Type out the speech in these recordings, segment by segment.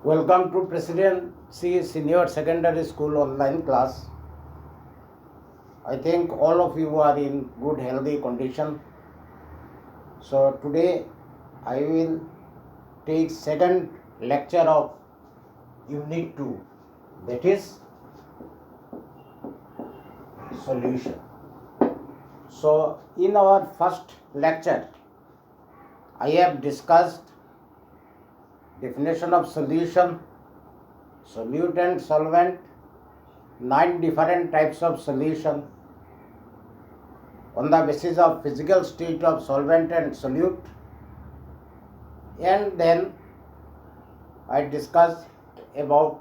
Welcome to Presidency Senior Secondary School online class. I think all of you are in good healthy condition. So today I will take second lecture of Unit 2, that is solution. So in our first lecture I have discussed definition of solution, solute and solvent, 9 different types of solution on the basis of physical state of solvent and solute, and then I discussed about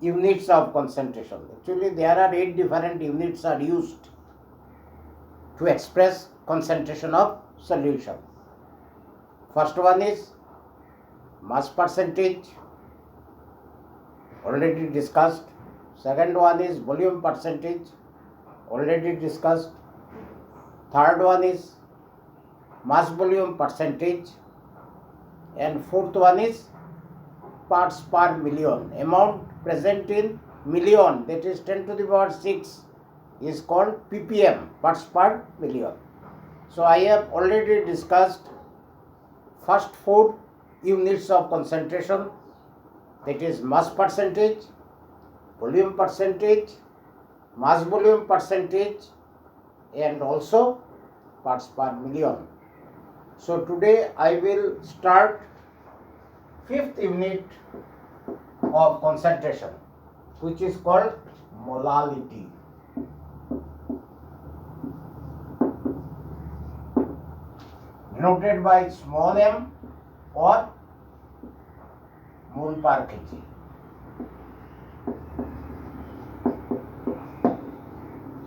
units of concentration. Actually there are 8 different units are used to express concentration of solution. First one is mass percentage, already discussed. Second one is volume percentage, already discussed. Third one is mass volume percentage, and fourth one is parts per million. Amount present in million, that is 10 to the power 6, is called ppm, parts per million. So I have already discussed first 4 units of concentration, that is mass percentage, volume percentage, mass volume percentage, and also parts per million. So today I will start 5th unit of concentration, which is called molality. Denoted by small m or mole per kg.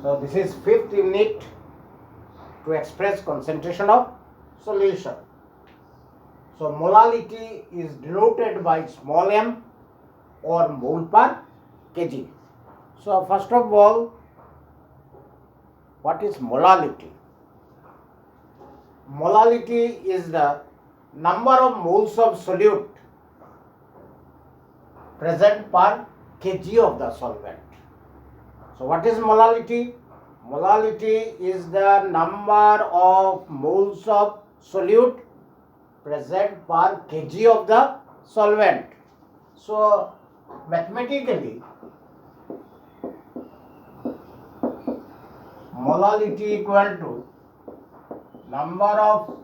So this is 5th unit to express concentration of solution. So molality is denoted by small m or mole per kg. So first of all, what is molality? Molality is the number of moles of solute present per kg of the solvent. So what is molality? Molality is the number of moles of solute present per kg of the solvent. So mathematically, molality equal to number of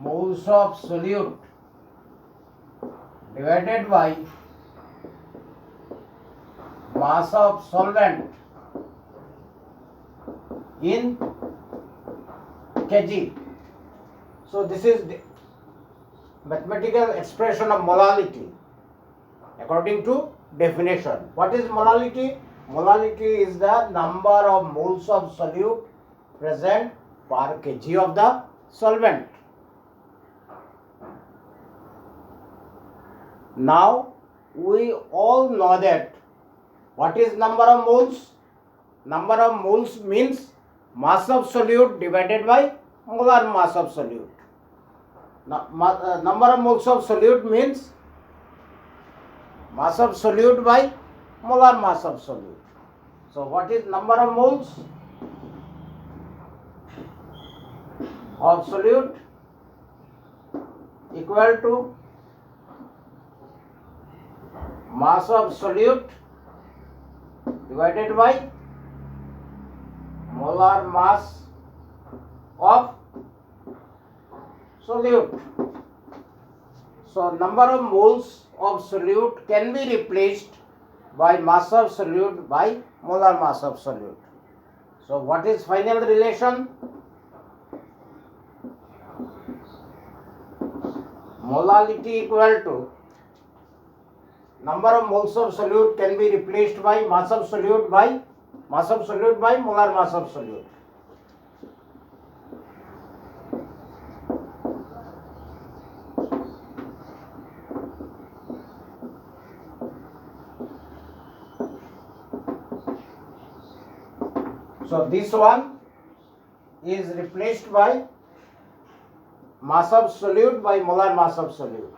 moles of solute divided by mass of solvent in kg. So this is the mathematical expression of molality according to definition. What is molality? Molality is the number of moles of solute present per kg of the solvent. Now we all know that what is number of moles? Number of moles means mass of solute divided by molar mass of solute. Number of moles of solute means mass of solute by molar mass of solute. So what is number of moles of solute? Equal to mass of solute divided by molar mass of solute. So number of moles of solute can be replaced by mass of solute by molar mass of solute. So what is final relation? Molality equal to number of moles of solute can be replaced by mass of solute by molar mass of solute. So this one is replaced by mass of solute by molar mass of solute.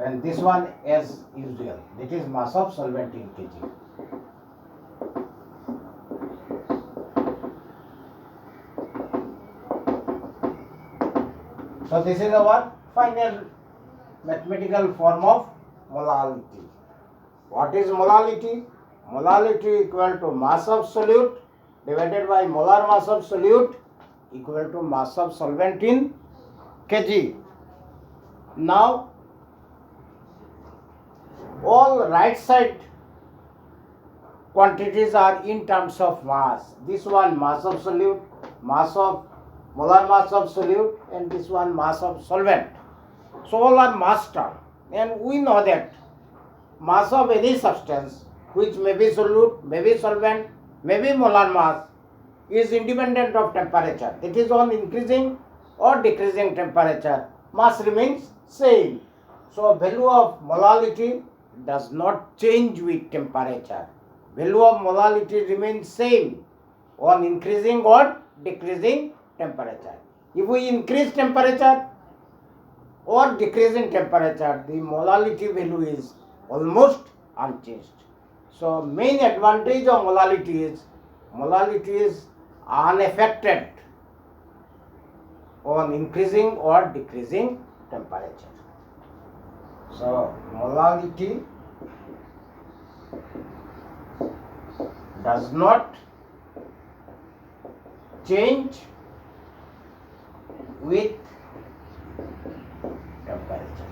and this one as usual, that is mass of solvent in kg. So this is our final mathematical form of molality. What is molality? Molality equal to mass of solute divided by molar mass of solute equal to mass of solvent in kg. Now all right side quantities are in terms of mass. This one mass of solute, mass of molar mass of solute, and this one mass of solvent. So all are mass term, and we know that mass of any substance which may be solute, may be solvent, may be molar mass is independent of temperature. It is on increasing or decreasing temperature, mass remains same. So value of molality does not change with temperature. Value of molality remains same on increasing or decreasing temperature. If we increase temperature or decreasing temperature, the molality value is almost unchanged. So main advantage of molality is unaffected on increasing or decreasing temperature. So molality does not change with temperature.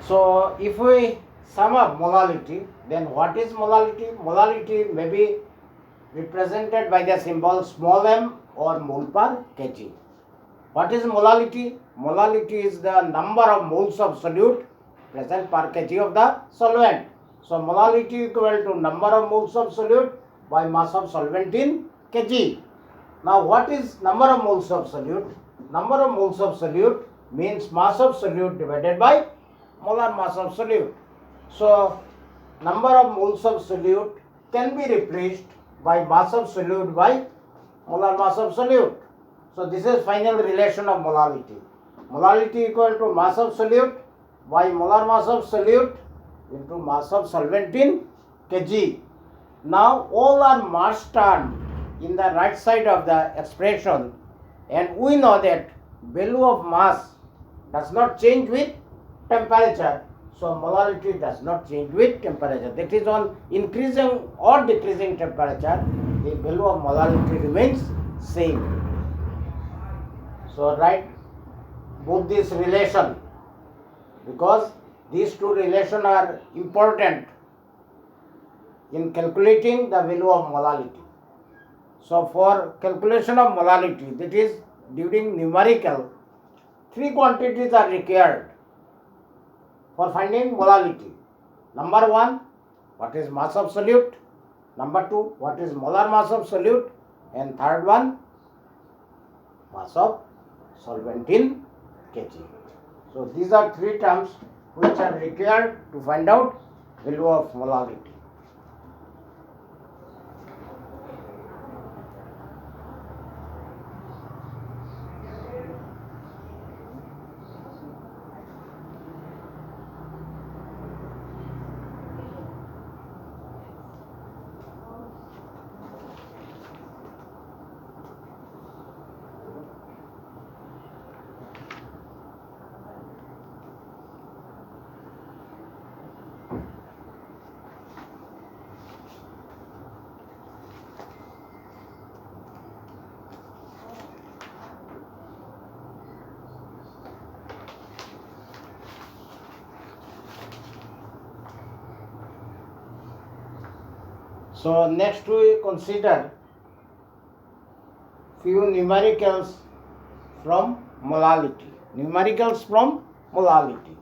So if we sum up molality, then what is molality? Molality may be represented by the symbol small m or mole per kg. What is molality? Molality is the number of moles of solute present per kg of the solvent. So molality equal to number of moles of solute by mass of solvent in kg. Now what is number of moles of solute? Number of moles of solute means mass of solute divided by molar mass of solute. So number of moles of solute can be replaced by mass of solute by molar mass of solute. So this is final relation of molality. Molality equal to mass of solute by molar mass of solute into mass of solvent in kg. Now all are mass term in the right side of the expression, and we know that value of mass does not change with temperature. So molality does not change with temperature. That is on increasing or decreasing temperature, the value of molality remains same. So write both this relation, because these two relations are important in calculating the value of molality. So for calculation of molality, that is during numerical, three quantities are required for finding molality. Number one, what is mass of solute? Number two, what is molar mass of solute? And third one, mass of solvent in kg. So these are three terms which are required to find out value of molality. So next we consider few numericals from molality. Numericals from molality.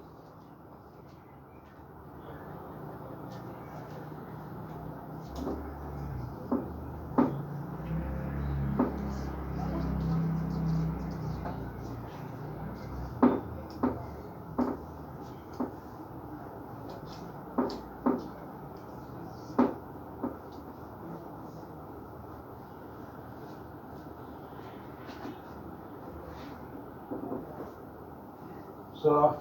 So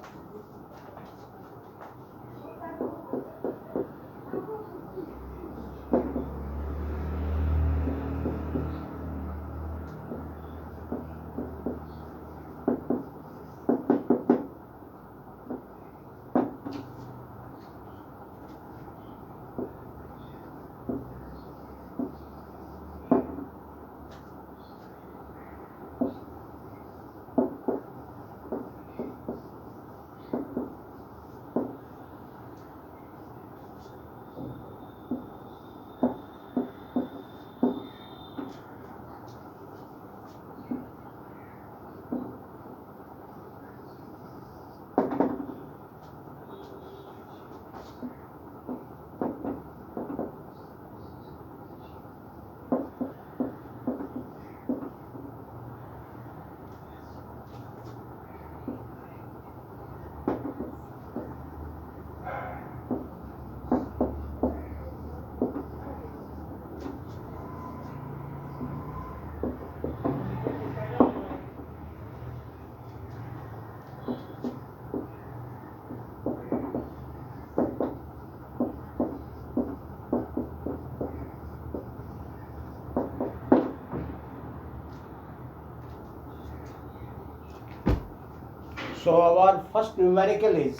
our first numerical is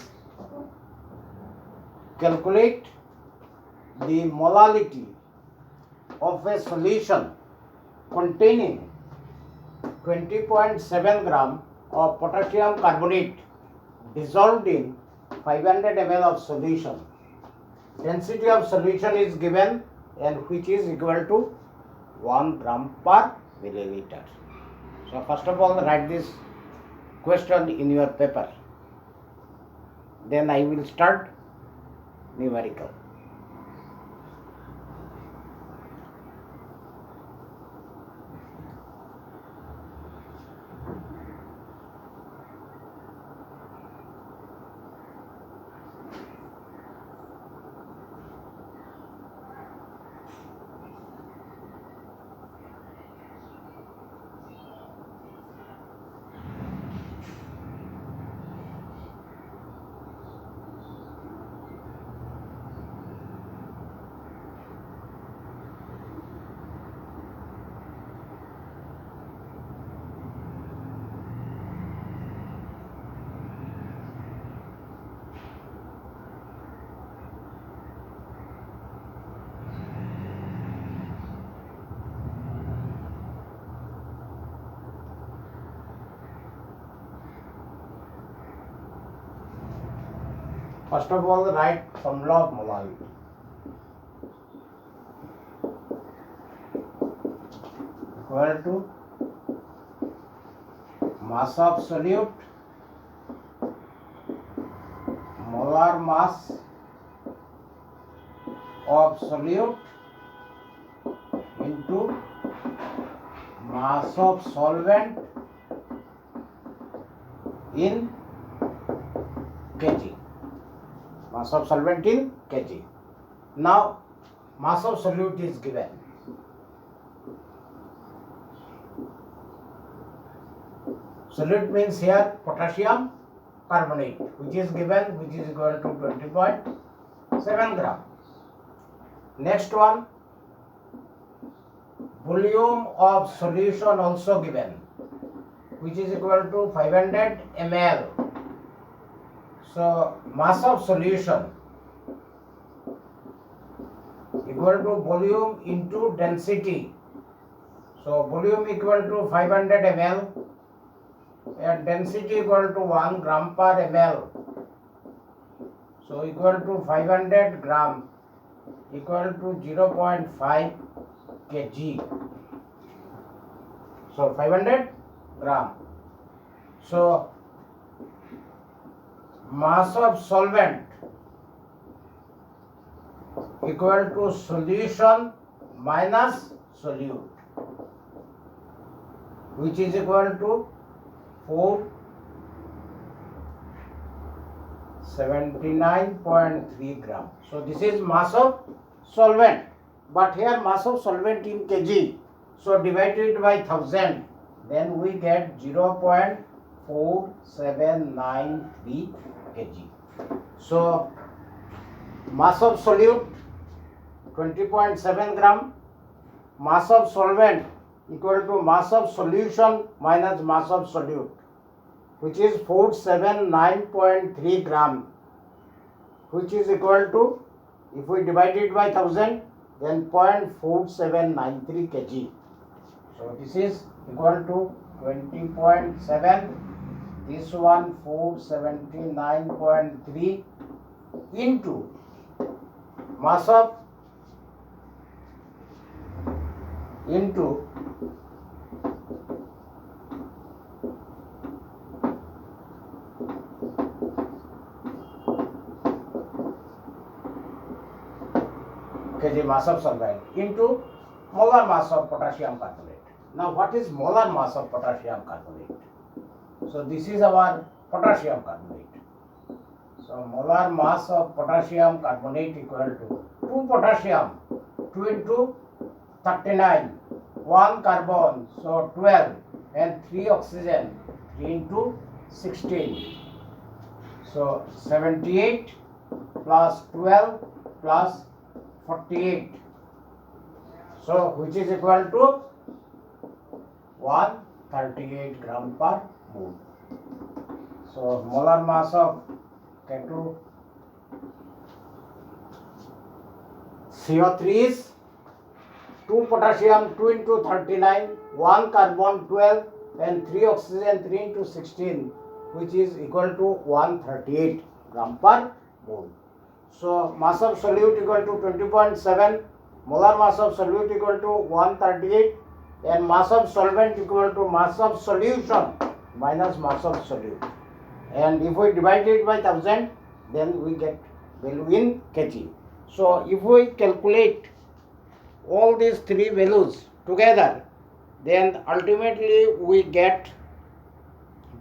calculate the molality of a solution containing 20.7 gram of potassium carbonate dissolved in 500 ml of solution. Density of solution is given and which is equal to 1 gram per milliliter. So first of all, write this question in your paper. Then I will start numerical. First of all, write formula of molality. Equal to mass of solute, molar mass of solute into mass of solvent in kg. Mass of solvent in kg. Now mass of solute is given. Solute means here potassium carbonate, which is given, which is equal to 20.7 gram. Next one, volume of solution also given, which is equal to 500 ml. So mass of solution equal to volume into density. So volume equal to 500 ml and density equal to 1 gram per ml. So equal to 500 gram equal to 0.5 kg. So 500 gram. So mass of solvent equal to solution minus solute, which is equal to 479.3 gram. So this is mass of solvent, but here mass of solvent in kg. So divide it by 1000, then we get 0.5 4793 kg. So mass of solute 20.7 gram, mass of solvent equal to mass of solution minus mass of solute, which is 479.3 gram, which is equal to, if we divide it by 1000, then 0.4793 kg. So this is equal to 20.7, this one 479.3 into mass of into kg mass of solvent into molar mass of potassium carbonate. Now what is molar mass of potassium carbonate? So this is our potassium carbonate. So molar mass of potassium carbonate equal to 2 potassium, 2 into 39, 1 carbon, so 12, and 3 oxygen, 3 into 16. So 78 plus 12 plus 48. So which is equal to 138 gram per mole. So molar mass of K2 CO3 is 2 potassium, 2 into 39, 1 carbon, 12, and 3 oxygen, 3 into 16, which is equal to 138 gram per mole. So mass of solute equal to 20.7, molar mass of solute equal to 138, and mass of solvent equal to mass of solution minus mass of solute. And if we divide it by 1000, then we get value in kg. So if we calculate all these three values together, then ultimately we get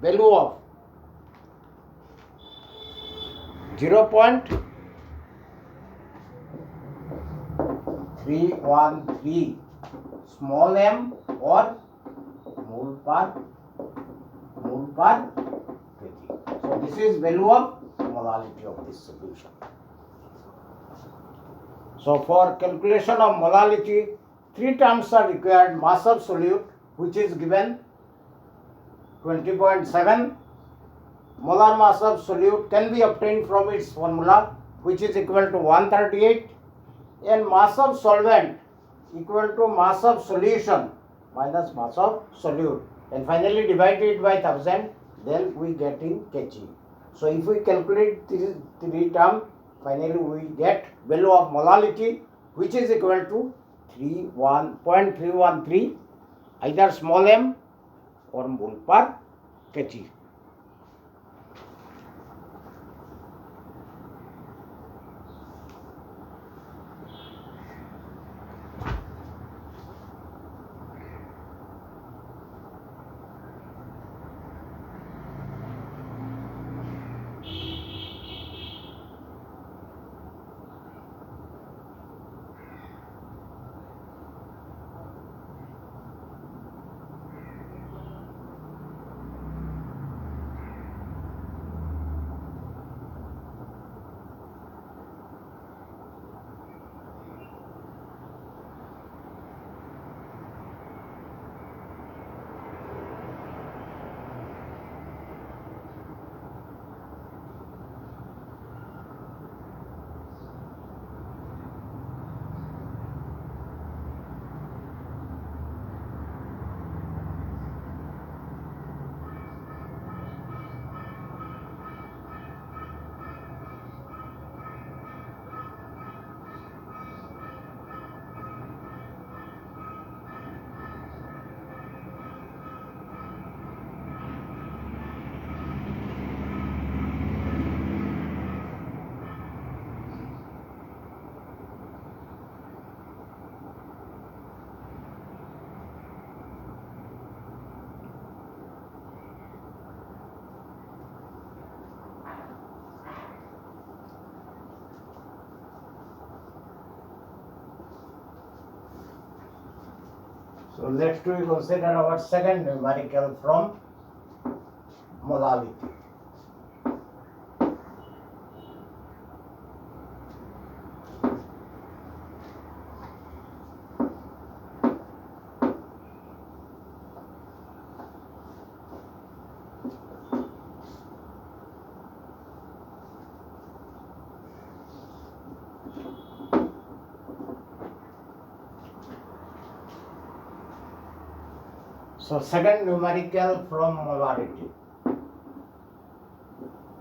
value of 0.313 small m or mole per kg. So this is value of molality of this solution. So for calculation of molality, three terms are required: mass of solute, which is given 20.7. Molar mass of solute can be obtained from its formula, which is equal to 138, and mass of solvent equal to mass of solution minus mass of solute, and finally divide it by 1000, then we get in kg. So if we calculate these three terms, finally we get value of molality, which is equal to 0.313 either small m or mole per kg. So next we consider our second numerical from molality. So second numerical from molarity,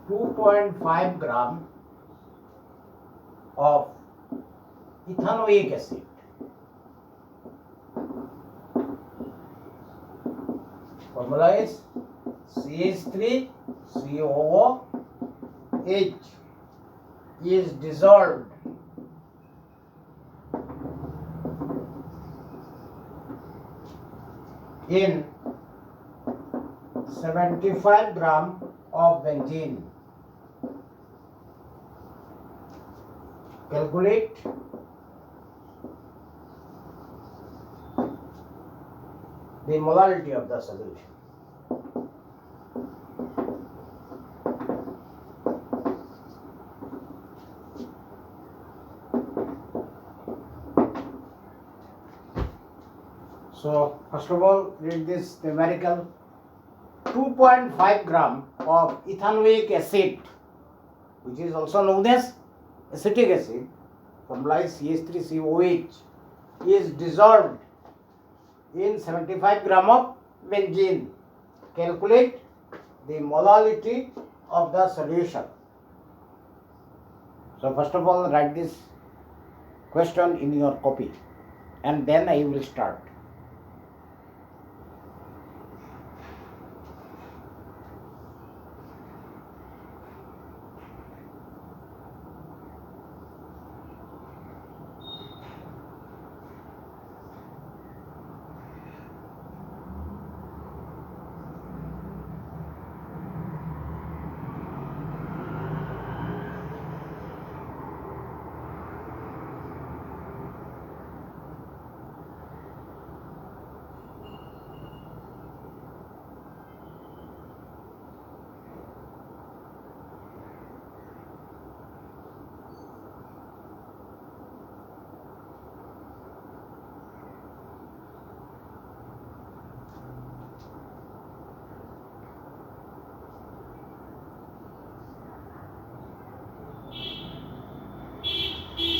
2.5 gram of ethanoic acid formula is CH3COOH is dissolved in 75 gram of benzene. Calculate the molality of the solution. So first of all, read this numerical. 2.5 gram of ethanoic acid, which is also known as acetic acid, formula is CH3COH, is dissolved in 75 gram of benzene. Calculate the molality of the solution. So first of all, write this question in your copy and then I will start.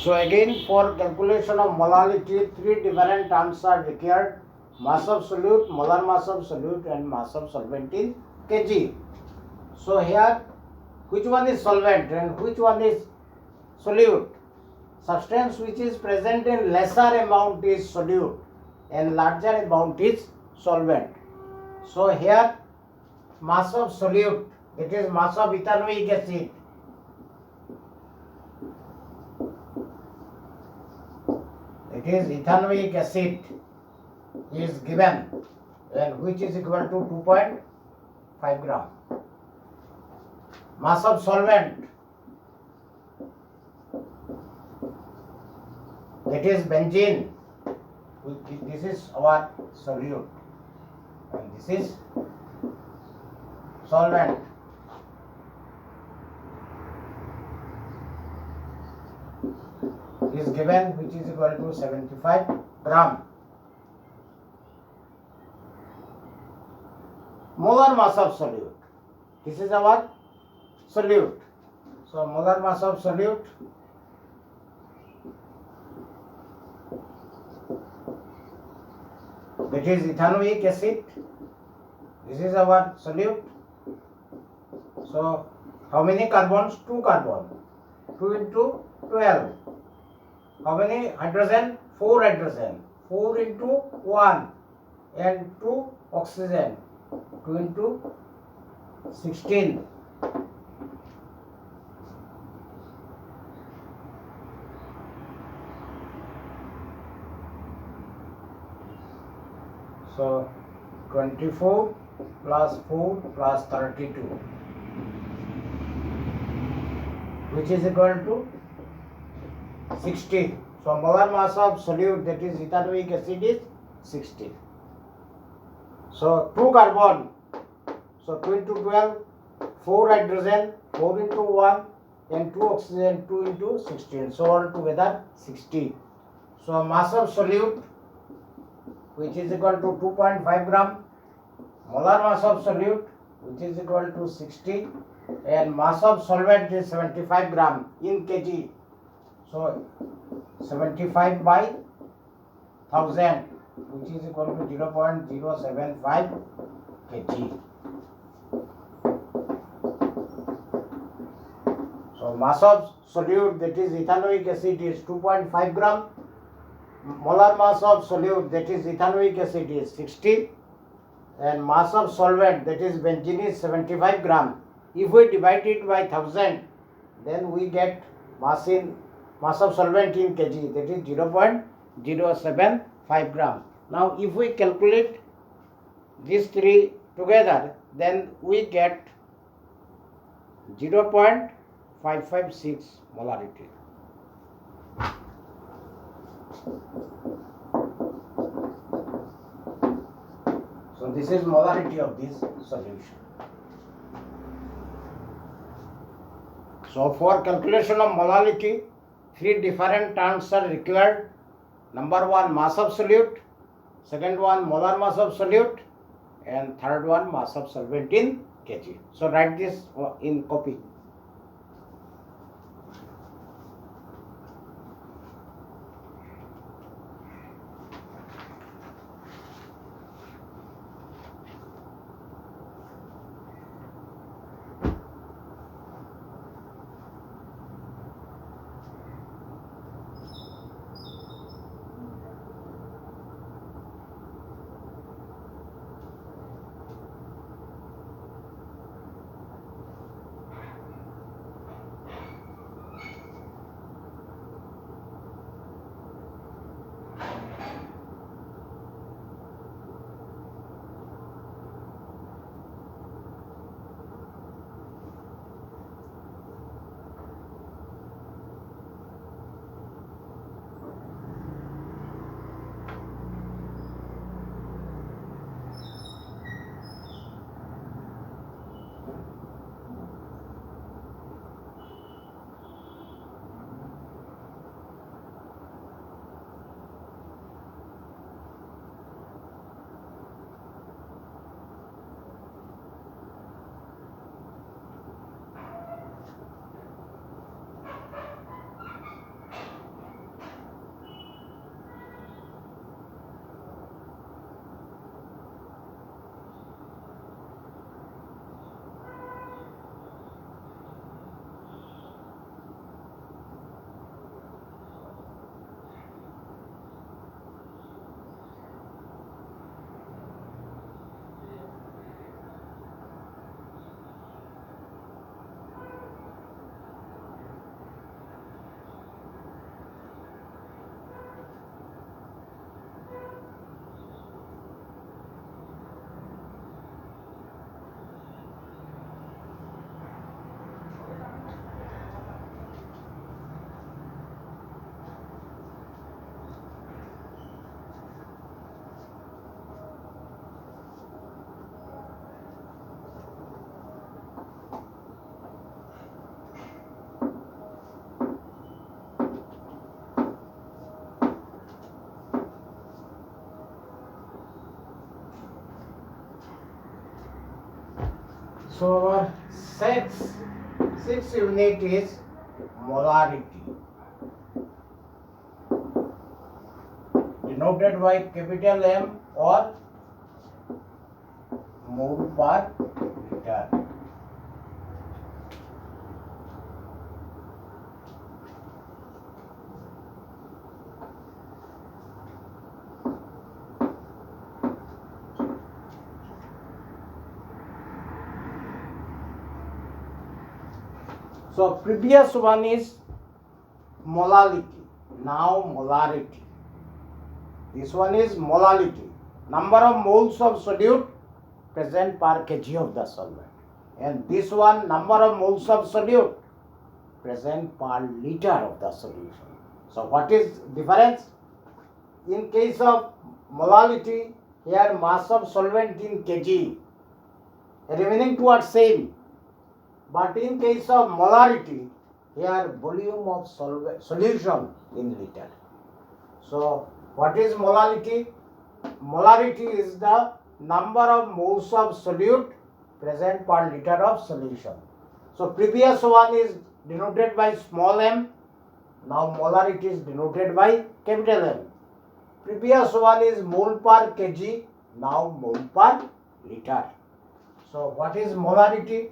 So again, for calculation of molality, three different terms are required: mass of solute, molar mass of solute, and mass of solvent in kg. So here, which one is solvent and which one is solute? Substance which is present in lesser amount is solute and larger amount is solvent. So here, mass of solute, it is mass of ethanoic acid. It is ethanoic acid is given and which is equal to 2.5 gram. Mass of solvent, that is benzene. This is our solute and this is solvent. Is given which is equal to 75 gram. Molar mass of solute. This is our solute. So molar mass of solute that is ethanoic acid. This is our solute. So how many carbons? 2 carbon. 2 into 12. How many hydrogen? 4 hydrogen. 4 into 1 and 2 oxygen. 2 into 16. So 24 plus 4 plus 32, which is equal to 60. So molar mass of solute, that is ethanoic acid, is 60. So 2 carbon. So 2 into 12, 4 hydrogen, 4 into 1, and 2 oxygen, 2 into 16. So all together 60. So mass of solute, which is equal to 2.5 gram, molar mass of solute, which is equal to 60, and mass of solvent is 75 gram in kg. So 75 by 1000, which is equal to 0.075 kg. So mass of solute, that is ethanoic acid, is 2.5 gram. Molar mass of solute, that is ethanoic acid, is 60, and mass of solvent, that is benzene, is 75 gram. If we divide it by 1000, then we get mass of solvent in kg, that is 0.075 gram. Now if we calculate these three together, then we get 0.556 molarity. So this is molarity of this solution. So for calculation of molarity, three different terms are required. Number one, mass of solute. Second one, molar mass of solute. And third one, mass of solvent in kg. So write this in copy. So our sixth unit is molarity, denoted by capital M or mole per liter. So previous one is molality, now molarity. This one is molality, number of moles of solute present per kg of the solvent. And this one, number of moles of solute present per liter of the solution. So what is difference? In case of molality, here mass of solvent in kg, remaining two are same. But in case of molarity, here volume of solution in liter. So what is molarity? Molarity is the number of moles of solute present per liter of solution. So previous one is denoted by small m. Now molarity is denoted by capital M. Previous one is mole per kg. Now mole per liter. So what is molarity?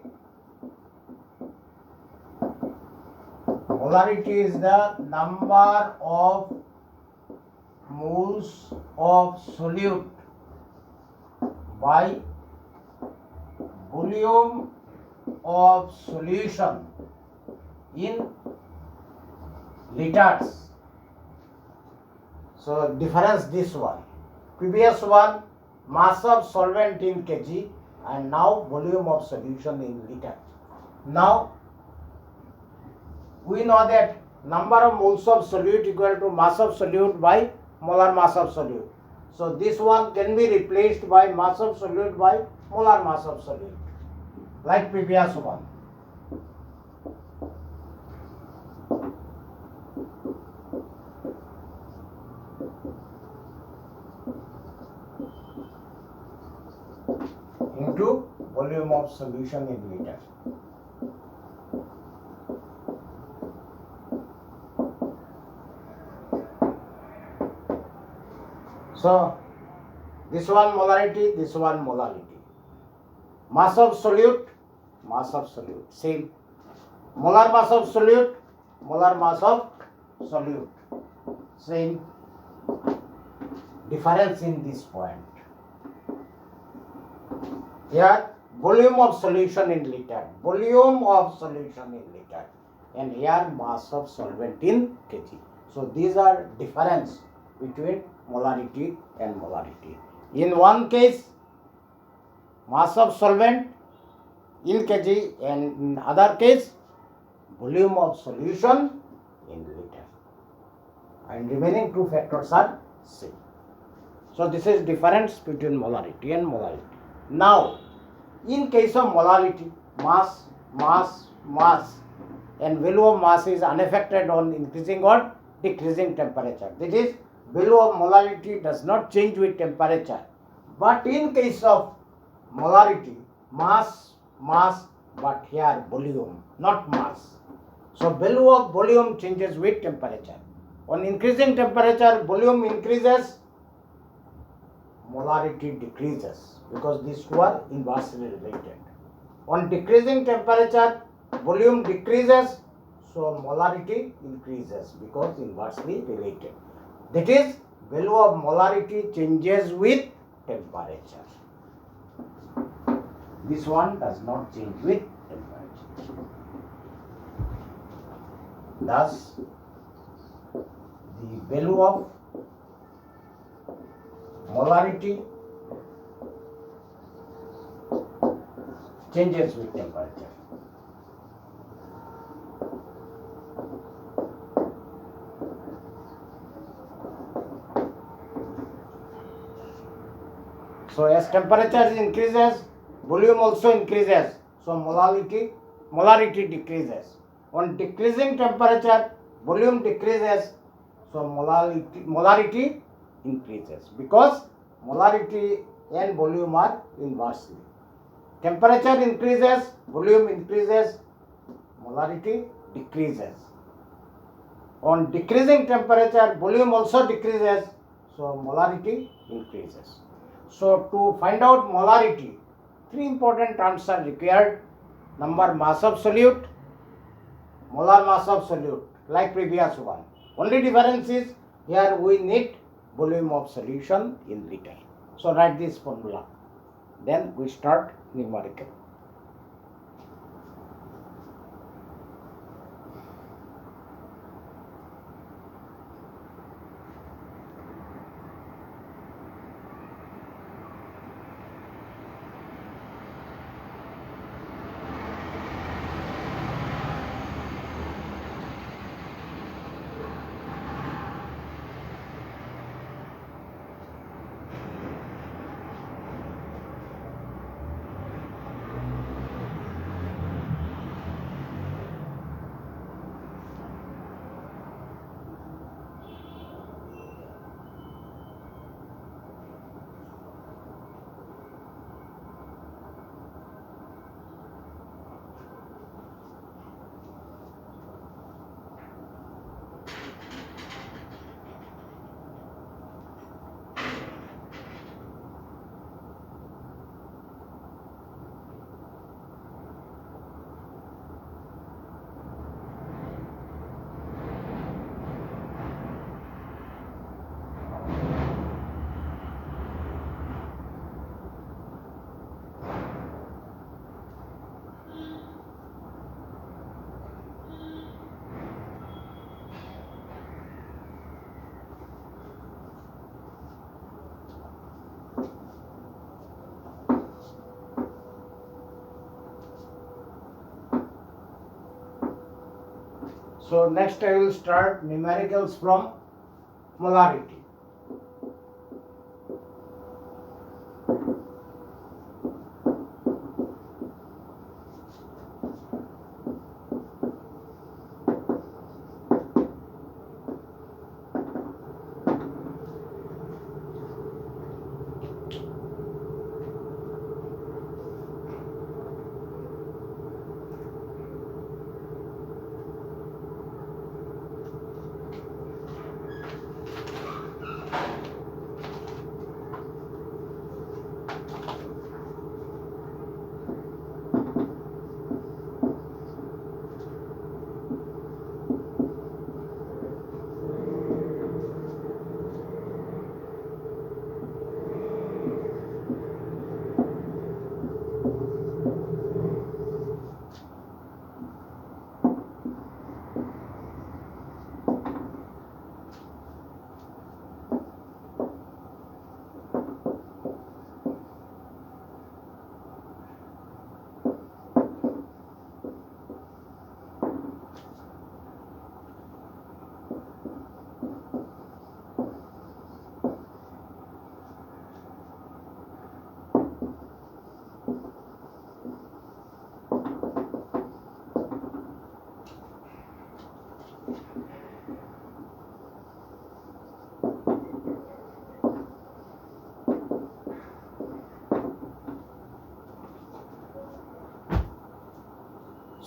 Molarity is the number of moles of solute by volume of solution in liters. So difference this one. Previous one mass of solvent in kg and now volume of solution in liter. Now we know that number of moles of solute equal to mass of solute by molar mass of solute. So this one can be replaced by mass of solute by molar mass of solute, like previous one. Into volume of solution in liter. So this one molarity, this one molarity. Mass of solute, same. Molar mass of solute, molar mass of solute, same. Difference in this point. Here volume of solution in liter, and here mass of solvent in kg. So these are difference between molarity and molarity. In one case mass of solvent in kg, and in other case volume of solution in liter, and remaining two factors are same. So this is difference between molarity and molarity. Now in case of molarity, mass and value of mass is unaffected on increasing or decreasing temperature. That is, value of molarity does not change with temperature. But in case of molarity, mass, but here volume, not mass. So value of volume changes with temperature. On increasing temperature, volume increases, molarity decreases, because these two are inversely related. On decreasing temperature, volume decreases, so molarity increases, because inversely related. That is, value of molarity changes with temperature. This one does not change with temperature. Thus, the value of molarity changes with temperature. So as temperature increases, volume also increases. So molarity decreases. On decreasing temperature, volume decreases. So molarity increases, because molarity and volume are inversely. Temperature increases, volume increases, molarity decreases. On decreasing temperature, volume also decreases, so molarity increases. So to find out molarity, three important terms are required. Number, mass of solute, molar mass of solute, like previous one. Only difference is here we need volume of solution in liter. So write this formula. Then we start numerical. So next I will start numericals from molarity.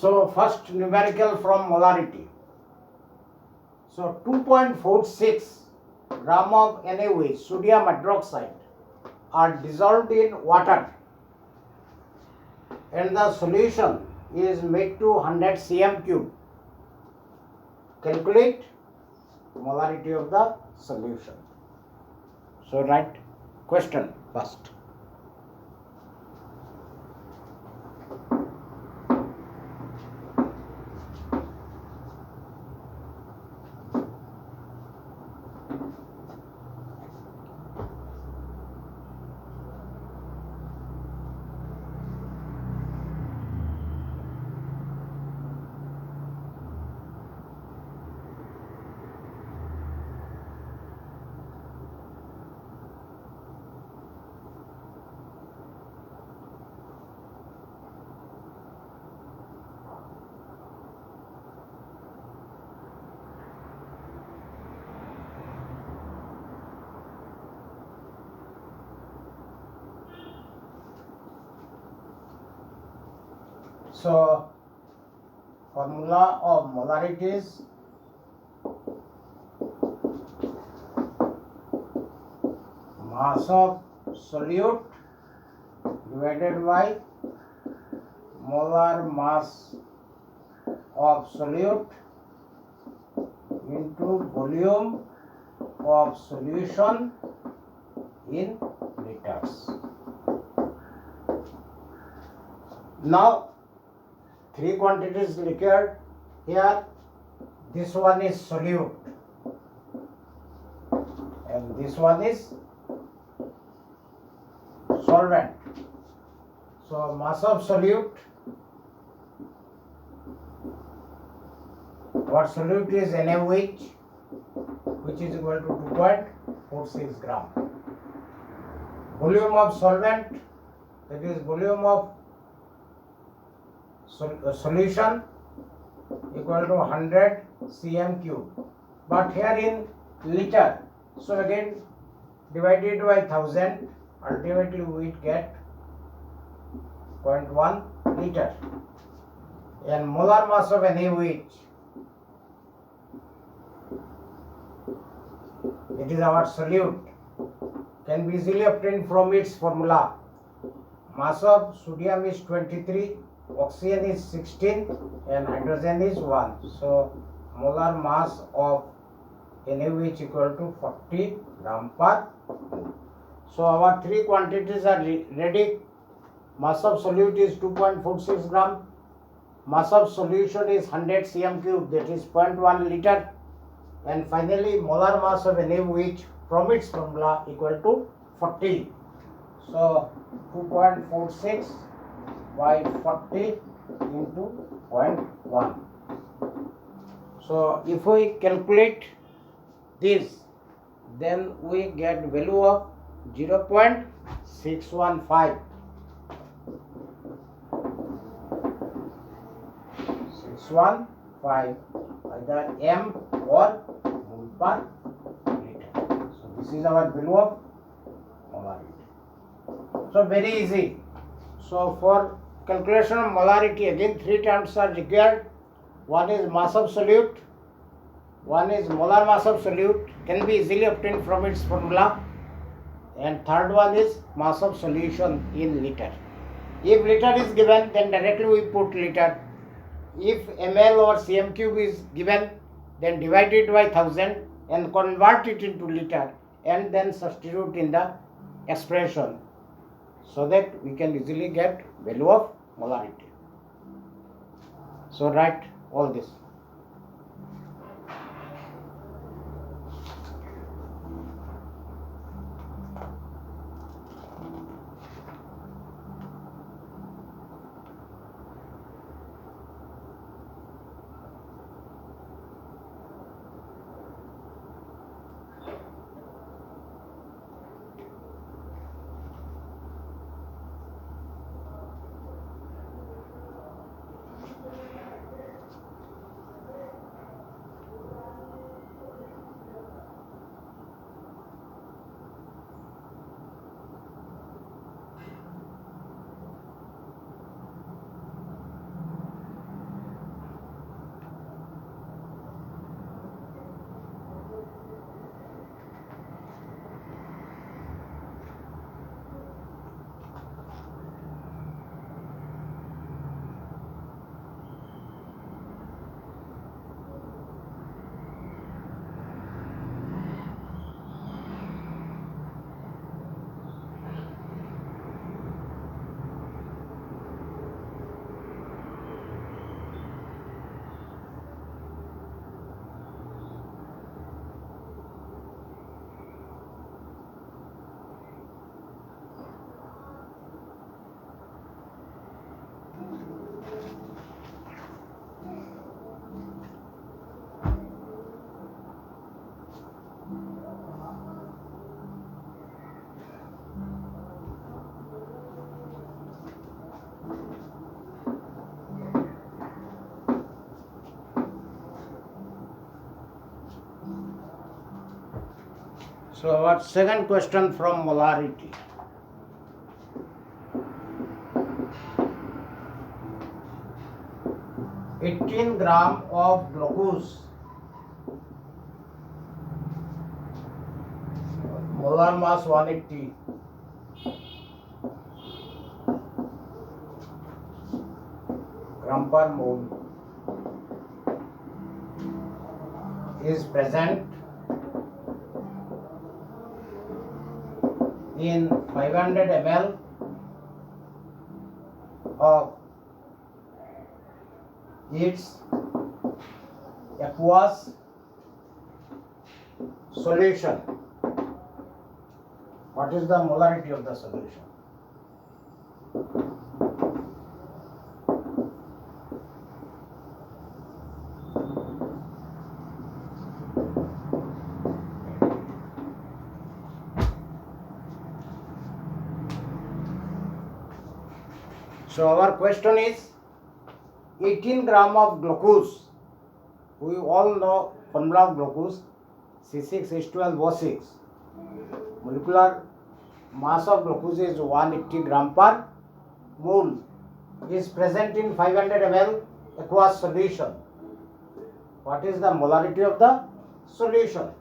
So first numerical from molarity. So 2.46 gram of NaOH, sodium hydroxide, are dissolved in water and the solution is made to 100 cm cube. Calculate molarity of the solution. So write question first. So formula of molarity is mass of solute divided by molar mass of solute into volume of solution in liters. Now three quantities required here. This one is solute and this one is solvent. So mass of solute, our solute is NaOH, which is equal to 2.46 gram. Volume of solvent, that is volume of solution, equal to 100 cm cube, but here in liter, so again divided by 1000, ultimately we get 0.1 liter. And molar mass of NaOH, it is our solute, can be easily obtained from its formula. Mass of sodium is 23, oxygen is 16 and hydrogen is 1. So molar mass of NaOH equal to 40 gram per mole. So our three quantities are ready. Mass of solute is 2.46 gram. Mass of solution is 100 cm cube, that is 0.1 liter. And finally molar mass of NaOH from its formula equal to 40. So 2.46 by 40 into 0.1. So if we calculate this, then we get value of 0.615. 615 either m or mole per liter. So this is our value of molarity. So very easy. So for calculation of molarity, again three terms are required. One is mass of solute, one is molar mass of solute, can be easily obtained from its formula, and third one is mass of solution in liter. If liter is given, then directly we put liter. If ml or cm cube is given, then divide it by 1000 and convert it into liter, and then substitute in the expression, so that we can easily get value of molarity. So write all this. So our second question from molarity. "18 gram of glucose, molar mass 180, gram per mole, is present in 500 ml of its aqueous solution. What is the molarity of the solution?" So our question is 18 gram of glucose. We all know formula of glucose, C6H12O6. Molecular mass of glucose is 180 gram per mole. Is present in 500 ml aqueous solution. What is the molarity of the solution?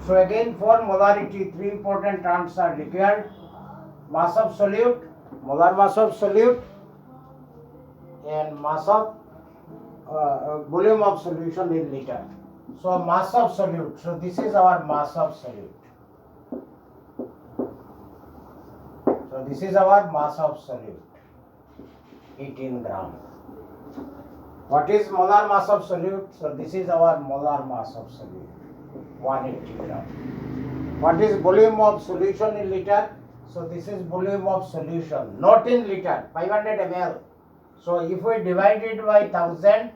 So again, for molarity, three important terms are required: mass of solute, molar mass of solute, and mass of volume of solution in liter. So mass of solute. So this is our mass of solute. So this is our mass of solute, 18 gram. What is molar mass of solute? So this is our molar mass of solute, 180 gram. What is volume of solution in liter? So this is volume of solution, not in liter, 500 ml. So if we divide it by 1000,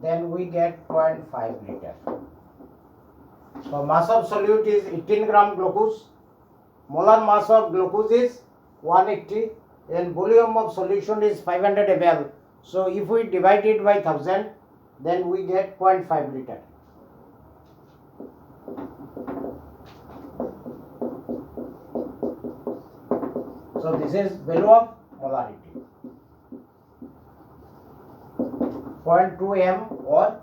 then we get 0.5 liter. So mass of solute is 18 gram glucose, molar mass of glucose is 180 and volume of solution is 500 ml. So if we divide it by 1000, then we get 0.5 liter. So this is value of molarity, 0.2 m or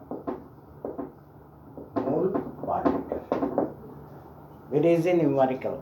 mole per liter. It is in numerical.